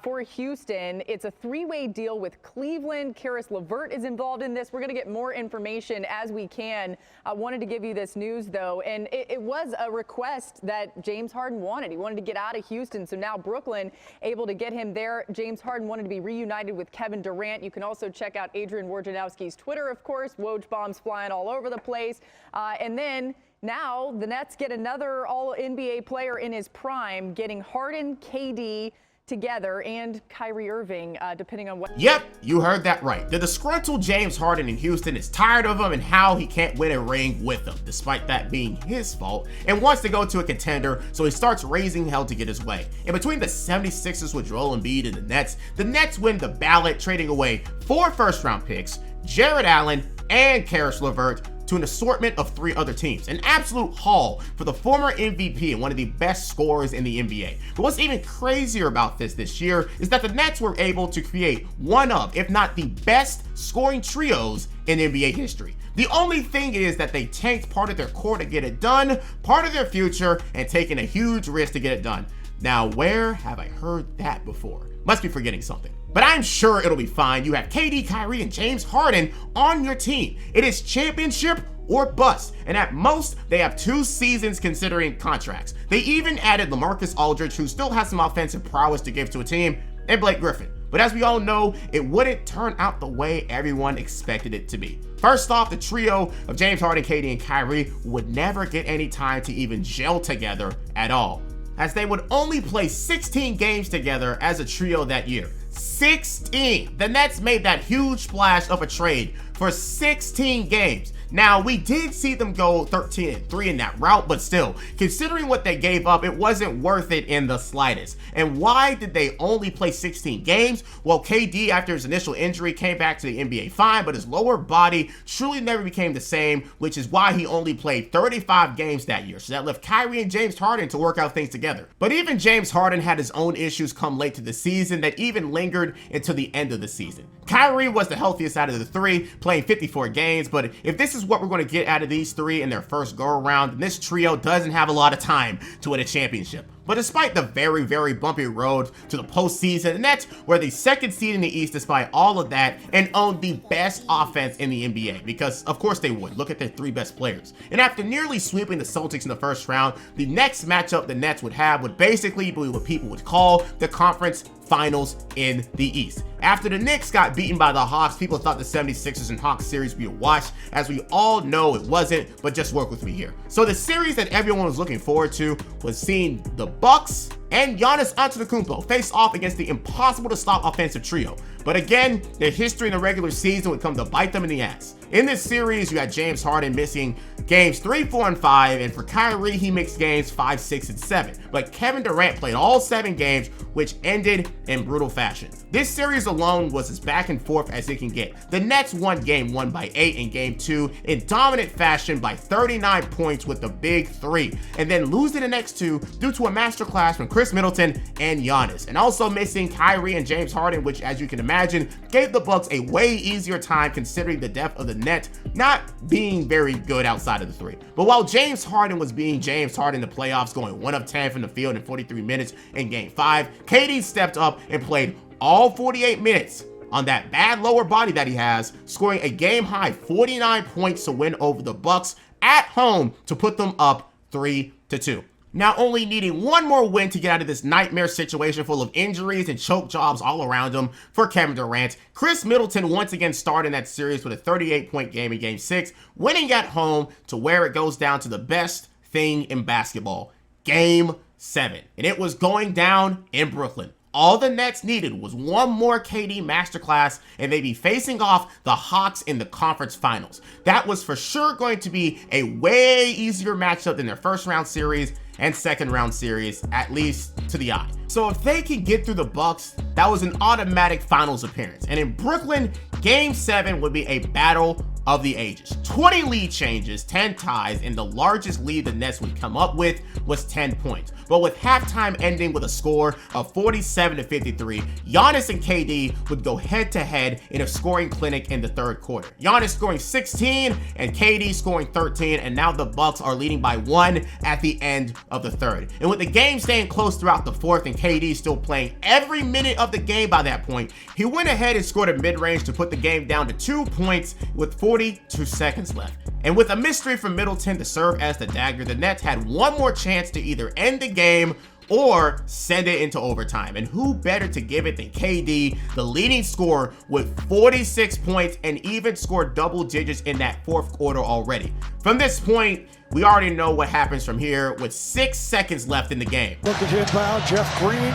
for Houston. It's a three-way deal with Cleveland. Karis LeVert is involved in this. We're going to get more information as we can. I wanted to give you this news, though, and it was a request that James Harden wanted. He wanted to get out of Houston, so now Brooklyn able to get him there. James Harden wanted to be reunited with Kevin Durant. You can also check out Adrian Wojnarowski's Twitter, of course. Woj bombs flying all over the place. And then now the Nets get another all-NBA player in his prime, getting Harden, KD together, and Kyrie Irving, depending on what. Yep, you heard that right. The disgruntled James Harden in Houston is tired of him and how he can't win a ring with him, despite that being his fault, and wants to go to a contender, so he starts raising hell to get his way. And between the 76ers with Joel Embiid and the Nets win the ballot, trading away 4 first-round picks, Jarrett Allen, and Karis LeVert, to an assortment of 3 other teams. An absolute haul for the former MVP and one of the best scorers in the NBA. But what's even crazier about this year is that the Nets were able to create one of, if not the best scoring trios in NBA history. The only thing is that they tanked part of their core to get it done, part of their future, and taking a huge risk to get it done. Now, where have I heard that before? Must be forgetting something. But I'm sure it'll be fine. You have KD, Kyrie, and James Harden on your team. It is championship or bust, and at most, they have 2 seasons considering contracts. They even added LaMarcus Aldridge, who still has some offensive prowess to give to a team, and Blake Griffin. But as we all know, it wouldn't turn out the way everyone expected it to be. First off, the trio of James Harden, KD, and Kyrie would never get any time to even gel together at all, as they would only play 16 games together as a trio that year. 16! The Nets made that huge splash of a trade for 16 games. Now, we did see them go 13-3 in that route, but still, considering what they gave up, it wasn't worth it in the slightest. And why did they only play 16 games? Well, KD, after his initial injury, came back to the NBA fine, but his lower body truly never became the same, which is why he only played 35 games that year. So that left Kyrie and James Harden to work out things together. But even James Harden had his own issues come late to the season that even lingered until the end of the season. Kyrie was the healthiest out of the 3, playing 54 games, but if this is what we're going to get out of these 3 in their first go-around, then this trio doesn't have a lot of time to win a championship. But despite the very, very bumpy road to the postseason, the Nets were the second seed in the East despite all of that and owned the best offense in the NBA because, of course, they would. Look at their 3 best players. And after nearly sweeping the Celtics in the first round, the next matchup the Nets would have would basically be what people would call the conference finals in the East. After the Knicks got beaten by the Hawks, people thought the 76ers and Hawks series would be a wash. As we all know, it wasn't, but just work with me here. So the series that everyone was looking forward to was seeing the Bucks and Giannis Antetokounmpo face off against the impossible to stop offensive trio. But again, their history in the regular season would come to bite them in the ass. In this series, you got James Harden missing games 3, 4, and 5, and for Kyrie, he mixed games 5, 6, and 7. But Kevin Durant played all 7 games, which ended in brutal fashion. This series alone was as back and forth as it can get. The Nets won game 1 by 8 and game 2 in dominant fashion by 39 points with the big 3, and then losing the next 2 due to a masterclass from Chris Middleton and Giannis, and also missing Kyrie and James Harden, which, as you can imagine, gave the Bucks a way easier time considering the depth of the net not being very good outside of the 3. But while James Harden was being James Harden in the playoffs, going 1 of 10 from the field in 43 minutes in game 5, KD stepped up and played all 48 minutes on that bad lower body that he has, scoring a game-high 49 points to win over the Bucks at home to put them up 3-2. Now only needing one more win to get out of this nightmare situation full of injuries and choke jobs all around him for Kevin Durant, Chris Middleton once again started that series with a 38-point game in Game 6, winning at home to where it goes down to the best thing in basketball, Game 7. And it was going down in Brooklyn. All the Nets needed was one more KD masterclass and they'd be facing off the Hawks in the conference finals. That was for sure going to be a way easier matchup than their first round series and second round series, at least to the eye. So if they can get through the Bucks, that was an automatic finals appearance. And in Brooklyn, Game 7 would be a battle of the ages. 20 lead changes, 10 ties, and the largest lead the Nets would come up with was 10 points. But with halftime ending with a score of 47-53, Giannis and KD would go head-to-head in a scoring clinic in the third quarter. Giannis scoring 16 and KD scoring 13, and now the Bucks are leading by 1 at the end of the third. And with the game staying close throughout the fourth and KD still playing every minute of the game by that point, he went ahead and scored a mid-range to put the game down to 2 points with 42 seconds left. And with a mystery from Middleton to serve as the dagger, the Nets had one more chance to either end the game or send it into overtime. And who better to give it than KD, the leading scorer with 46 points and even scored double digits in that fourth quarter already. From this point, we already know what happens from here with 6 seconds left in the game. Look at inbound, Jeff Green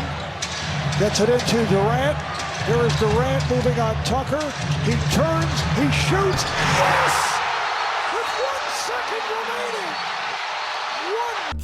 gets it into Durant. Here is Durant moving on Tucker. He turns, he shoots, yes!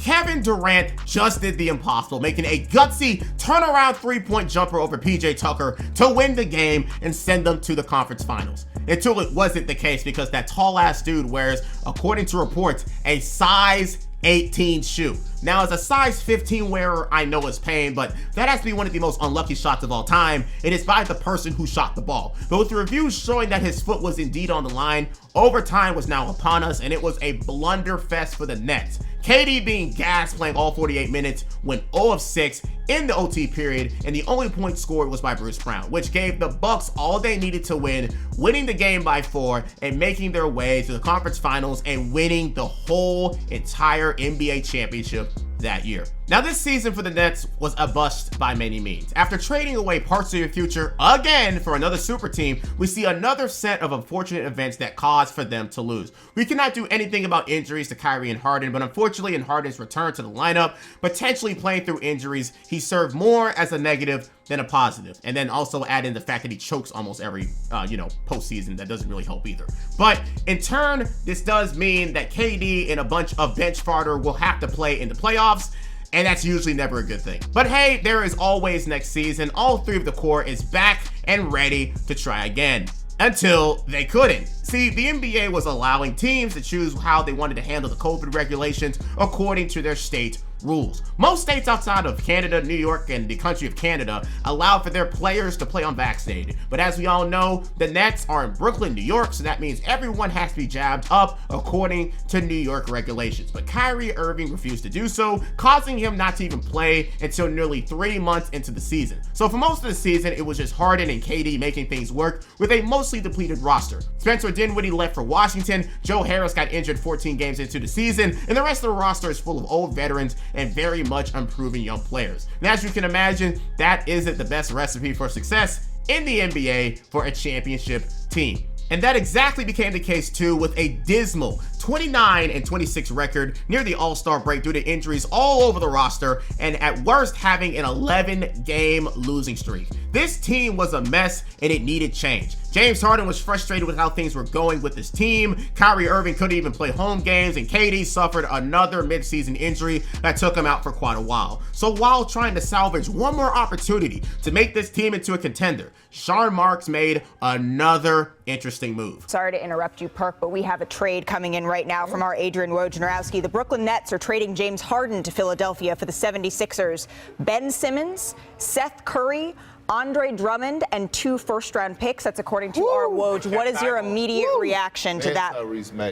Kevin Durant just did the impossible, making a gutsy turnaround 3-point jumper over PJ Tucker to win the game and send them to the conference finals. Until it wasn't the case because that tall ass dude wears, according to reports, a size 18 shoe. Now, as a size 15 wearer, I know it's pain, but that has to be one of the most unlucky shots of all time. It is by the person who shot the ball. But with the reviews showing that his foot was indeed on the line, overtime was now upon us, and it was a blunderfest for the Nets. KD being gassed, playing all 48 minutes, went 0 of 6 in the OT period, and the only point scored was by Bruce Brown, which gave the Bucks all they needed to win, winning the game by 4 and making their way to the conference finals and winning the whole entire NBA championship that year. Now, this season for the Nets was a bust by many means. After trading away parts of your future again for another super team, we see another set of unfortunate events that caused for them to lose. We cannot do anything about injuries to Kyrie and Harden, but unfortunately in Harden's return to the lineup, potentially playing through injuries, he served more as a negative than a positive. And then also add in the fact that he chokes almost every, postseason. That doesn't really help either. But in turn, this does mean that KD and a bunch of bench fodder will have to play in the playoffs, and that's usually never a good thing. But hey, there is always next season. All 3 of the core is back and ready to try again. Until they couldn't. See, the NBA was allowing teams to choose how they wanted to handle the COVID regulations according to their state rules. Most states outside of Canada, New York, and the country of Canada allow for their players to play unvaccinated. But as we all know, the Nets are in Brooklyn, New York, so that means everyone has to be jabbed up according to New York regulations. But Kyrie Irving refused to do so, causing him not to even play until nearly 3 months into the season. So for most of the season, it was just Harden and KD making things work with a mostly depleted roster. Spencer Dinwiddie left for Washington, Joe Harris got injured 14 games into the season, and the rest of the roster is full of old veterans and very much improving young players. And as you can imagine, that isn't the best recipe for success in the NBA for a championship team. And that exactly became the case too, with a dismal 29-26 record near the All-Star break due to injuries all over the roster, and at worst having an 11-game losing streak. This team was a mess and it needed change. James Harden was frustrated with how things were going with his team. Kyrie Irving couldn't even play home games, and KD suffered another midseason injury that took him out for quite a while. So while trying to salvage one more opportunity to make this team into a contender, Sean Marks made another interesting move. Sorry to interrupt you, Perk, but we have a trade coming in right now from our Adrian Wojnarowski. The Brooklyn Nets are trading James Harden to Philadelphia for the 76ers. Ben Simmons, Seth Curry, Andre Drummond, and 2 first-round picks. That's according to our Woj. What is your immediate reaction to that,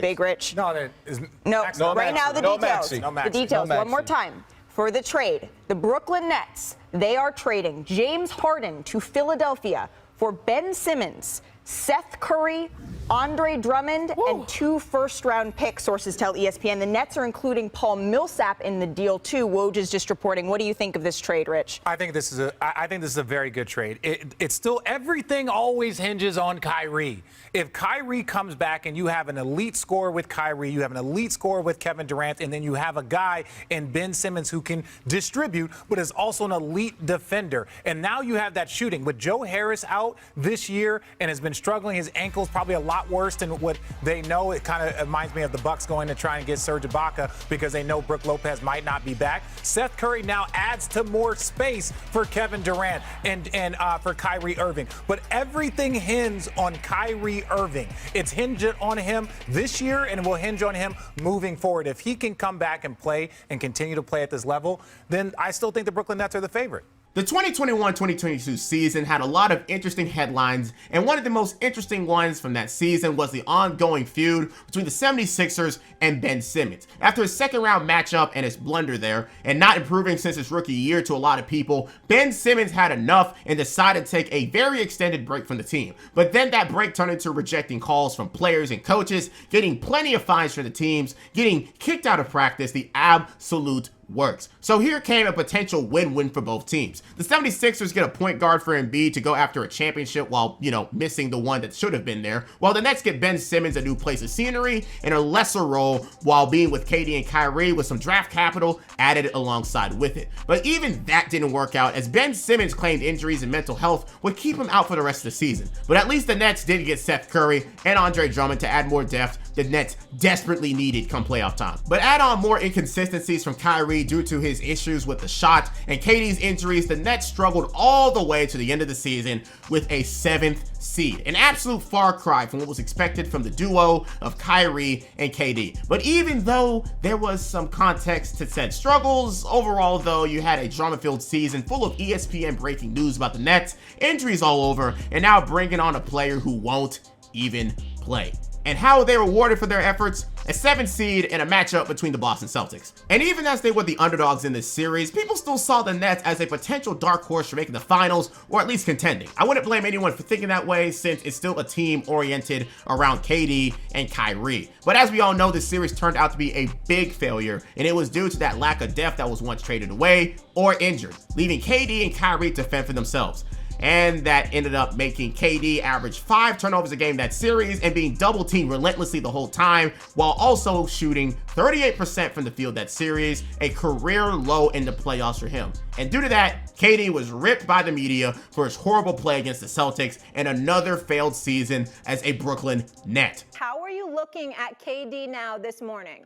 Big Rich? No, there is no. Right now, the details. The details. One more time. For the trade, the Brooklyn Nets, they are trading James Harden to Philadelphia for Ben Simmons, Seth Curry, Andre Drummond, and 2 first-round picks, sources tell ESPN. The Nets are including Paul Millsap in the deal, too. Woj is just reporting. What do you think of this trade, Rich? I think this is a very good trade. It's still, everything always hinges on Kyrie. If Kyrie comes back and you have an elite scorer with Kyrie, you have an elite scorer with Kevin Durant, and then you have a guy in Ben Simmons who can distribute, but is also an elite defender. And now you have that shooting. With Joe Harris out this year and has been struggling, his ankle's probably a lot worse than what they know. It kind of reminds me of the Bucks going to try and get Serge Ibaka because they know Brook Lopez might not be back. Seth Curry now adds to more space for Kevin Durant and for Kyrie Irving. But everything hinges on Kyrie Irving. It's hinged on him this year and it will hinge on him moving forward. If he can come back and play and continue to play at this level, then I still think the Brooklyn Nets are the favorite. The 2021-2022 season had a lot of interesting headlines, and one of the most interesting ones from that season was the ongoing feud between the 76ers and Ben Simmons. After his second-round matchup and his blunder there, and not improving since his rookie year to a lot of people, Ben Simmons had enough and decided to take a very extended break from the team. But then that break turned into rejecting calls from players and coaches, getting plenty of fines for the teams, getting kicked out of practice, the absolute works. So here came a potential win-win for both teams. The 76ers get a point guard for Embiid to go after a championship while, missing the one that should have been there, while the Nets get Ben Simmons a new place of scenery and a lesser role while being with KD and Kyrie with some draft capital added alongside with it. But even that didn't work out, as Ben Simmons claimed injuries and mental health would keep him out for the rest of the season. But at least the Nets did get Seth Curry and Andre Drummond to add more depth the Nets desperately needed come playoff time. But add on more inconsistencies from Kyrie due to his issues with the shot and KD's injuries, the Nets struggled all the way to the end of the season with a 7th seed. An absolute far cry from what was expected from the duo of Kyrie and KD. But even though there was some context to said struggles, overall though, you had a drama-filled season full of ESPN breaking news about the Nets, injuries all over, and now bringing on a player who won't even play. And how they were rewarded for their efforts? A 7th seed in a matchup between the Boston Celtics. And even as they were the underdogs in this series, people still saw the Nets as a potential dark horse for making the finals, or at least contending. I wouldn't blame anyone for thinking that way, since it's still a team oriented around KD and Kyrie. But as we all know, this series turned out to be a big failure, and it was due to that lack of depth that was once traded away or injured, leaving KD and Kyrie to fend for themselves. And that ended up making KD average 5 turnovers a game that series and being double teamed relentlessly the whole time, while also shooting 38% from the field that series, a career low in the playoffs for him. And due to that, KD was ripped by the media for his horrible play against the Celtics and another failed season as a Brooklyn Net. How are you looking at KD now this morning?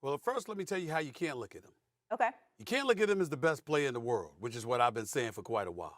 Well, first, let me tell you how you can't look at him. Okay. You can't look at him as the best player in the world, which is what I've been saying for quite a while.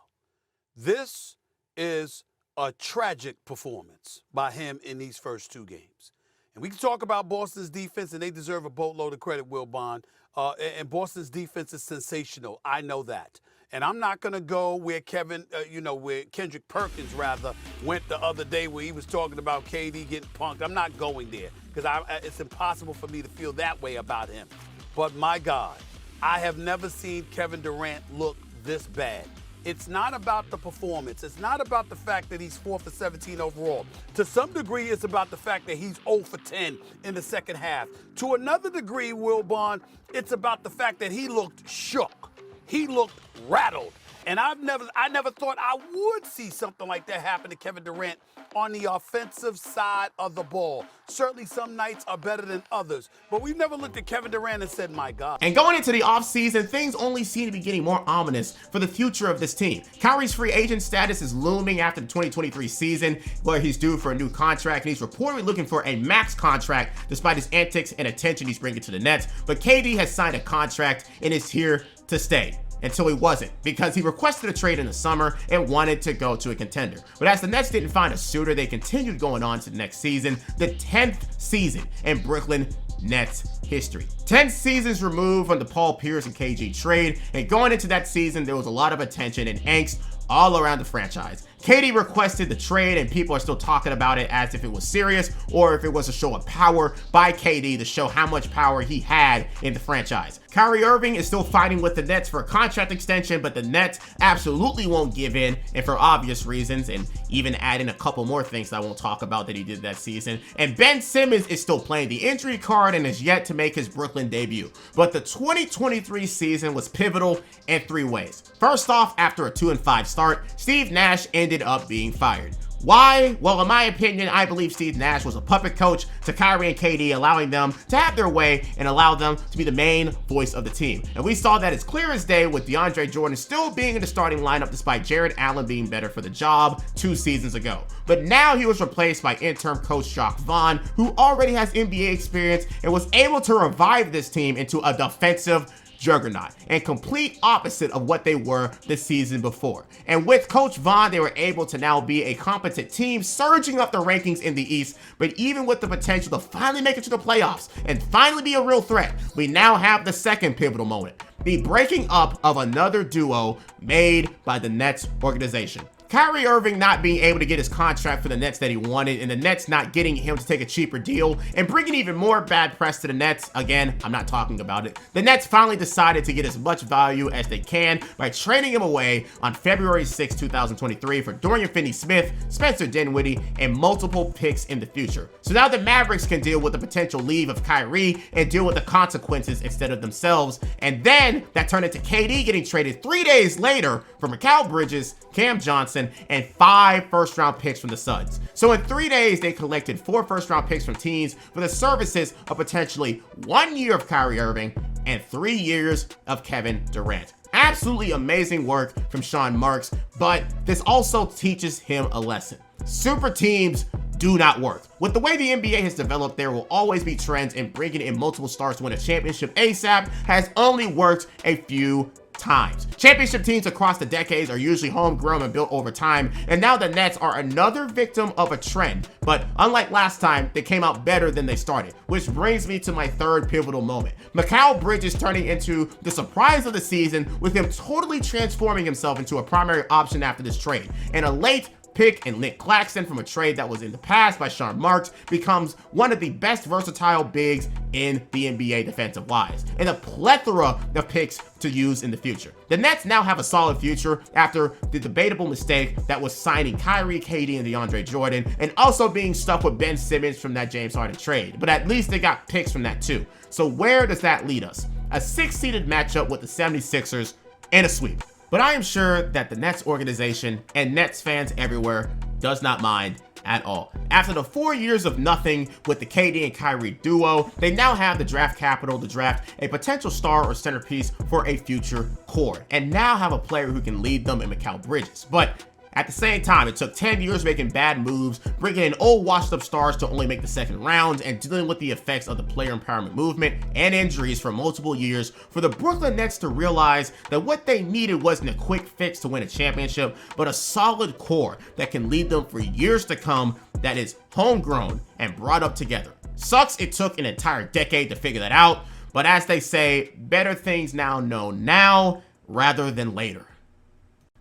This is a tragic performance by him in these first 2 games. And we can talk about Boston's defense, and they deserve a boatload of credit, Will Bond. And Boston's defense is sensational. I know that. And I'm not going to go where where Kendrick Perkins, rather, went the other day where he was talking about KD getting punked. I'm not going there because it's impossible for me to feel that way about him. But my God, I have never seen Kevin Durant look this bad. It's not about the performance. It's not about the fact that he's 4 for 17 overall. To some degree, it's about the fact that he's 0 for 10 in the second half. To another degree, Will Bond, it's about the fact that he looked shook. He looked rattled. And I never thought I would see something like that happen to Kevin Durant on the offensive side of the ball. Certainly some nights are better than others, but we've never looked at Kevin Durant and said, my God. And going into the offseason, things only seem to be getting more ominous for the future of this team. Kyrie's free agent status is looming after the 2023 season, where he's due for a new contract, and he's reportedly looking for a max contract despite his antics and attention he's bringing to the Nets. But KD has signed a contract and is here to stay. Until he wasn't, because he requested a trade in the summer and wanted to go to a contender. But as the Nets didn't find a suitor, they continued going on to the next season, the 10th season in Brooklyn Nets history. 10 seasons removed from the Paul Pierce and KG trade, and going into that season, there was a lot of attention and angst all around the franchise. KD requested the trade, and people are still talking about it as if it was serious or if it was a show of power by KD to show how much power he had in the franchise. Kyrie Irving is still fighting with the Nets for a contract extension, but the Nets absolutely won't give in, and for obvious reasons, and even add in a couple more things I won't talk about that he did that season. And Ben Simmons is still playing the injury card and is yet to make his Brooklyn debut. But the 2023 season was pivotal in 3 ways. First off, after a 2-5 start, Steve Nash ended up being fired. Why? Well, in my opinion, I believe Steve Nash was a puppet coach to Kyrie and KD, allowing them to have their way and allow them to be the main voice of the team. And we saw that as clear as day with Deandre Jordan still being in the starting lineup despite Jared Allen being better for the job 2 seasons ago. But now he was replaced by interim coach Jacques Vaughn, who already has NBA experience and was able to revive this team into a defensive juggernaut, and complete opposite of what they were the season before. And with Coach Vaughn, they were able to now be a competent team, surging up the rankings in the East. But even with the potential to finally make it to the playoffs and finally be a real threat, we now have the second pivotal moment, the breaking up of another duo made by the Nets organization. Kyrie Irving not being able to get his contract for the Nets that he wanted, and the Nets not getting him to take a cheaper deal and bringing even more bad press to the Nets. Again, I'm not talking about it. The Nets finally decided to get as much value as they can by trading him away on February 6, 2023 for Dorian Finney-Smith, Spencer Dinwiddie, and multiple picks in the future. So now the Mavericks can deal with the potential leave of Kyrie and deal with the consequences instead of themselves. And then that turned into KD getting traded 3 days later for Mikal Bridges, Cam Johnson, and 5 first-round picks from the Suns. So in 3 days, they collected 4 first-round picks from teams for the services of potentially 1 year of Kyrie Irving and 3 years of Kevin Durant. Absolutely amazing work from Sean Marks, but this also teaches him a lesson. Super teams do not work. With the way the NBA has developed, there will always be trends, and bringing in multiple stars to win a championship ASAP has only worked a few times. Championship teams across the decades are usually homegrown and built over time, and now the Nets are another victim of a trend. But unlike last time, they came out better than they started, which brings me to my third pivotal moment. Mikal Bridges turning into the surprise of the season, with him totally transforming himself into a primary option after this trade, and a late pick and Nick Claxton from a trade that was in the past by Sean Marks becomes one of the best versatile bigs in the NBA defensive-wise, and a plethora of picks to use in the future. The Nets now have a solid future after the debatable mistake that was signing Kyrie, KD, and DeAndre Jordan, and also being stuck with Ben Simmons from that James Harden trade. But at least they got picks from that too. So where does that lead us? A 6-seeded matchup with the 76ers and a sweep. But I am sure that the Nets organization and Nets fans everywhere does not mind at all. After the 4 years of nothing with the KD and Kyrie duo, they now have the draft capital to draft a potential star or centerpiece for a future core, and now have a player who can lead them in Mikal Bridges. But at the same time, it took 10 years making bad moves, bringing in old washed up stars to only make the second round, and dealing with the effects of the player empowerment movement and injuries for multiple years for the Brooklyn Nets to realize that what they needed wasn't a quick fix to win a championship, but a solid core that can lead them for years to come that is homegrown and brought up together. Sucks it took an entire decade to figure that out, but as they say, better things now known now rather than later.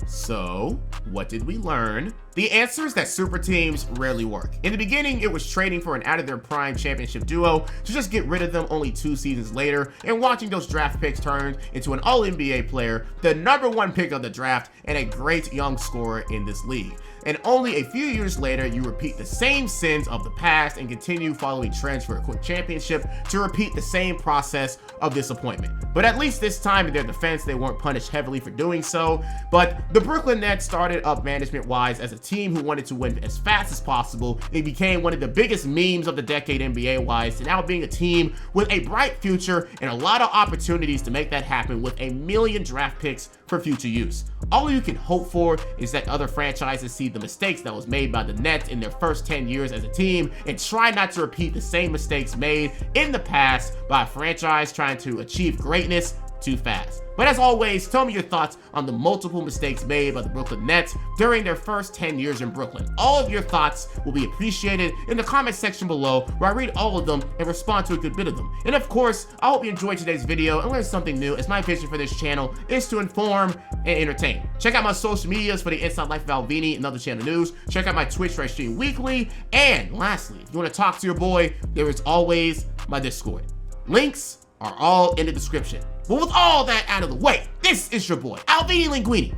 So, what did we learn? The answer is that super teams rarely work. In the beginning, it was trading for an out-of-their-prime championship duo to just get rid of them only 2 seasons later, and watching those draft picks turn into an all-NBA player, the #1 pick of the draft, and a great young scorer in this league. And only a few years later, you repeat the same sins of the past and continue following trends for a quick championship to repeat the same process of disappointment. But at least this time, in their defense, they weren't punished heavily for doing so. But the Brooklyn Nets started up management-wise as a team who wanted to win as fast as possible. They became one of the biggest memes of the decade NBA-wise, to now being a team with a bright future and a lot of opportunities to make that happen with 1 million draft picks for future use. All you can hope for is that other franchises see the mistakes that was made by the Nets in their first 10 years as a team and try not to repeat the same mistakes made in the past by a franchise trying to achieve greatness too fast. But as always, tell me your thoughts on the multiple mistakes made by the Brooklyn Nets during their first 10 years in Brooklyn. All of your thoughts will be appreciated in the comment section below, where I read all of them and respond to a good bit of them. And of course, I hope you enjoyed today's video and learned something new, as my vision for this channel is to inform and entertain. Check out my social medias for the Inside Life of Alvini and other channel news. Check out my Twitch where I stream weekly. And lastly, if you want to talk to your boy, there is always my Discord. Links are all in the description. But with all that out of the way, this is your boy, Alvini Linguine,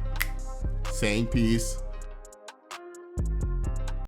saying peace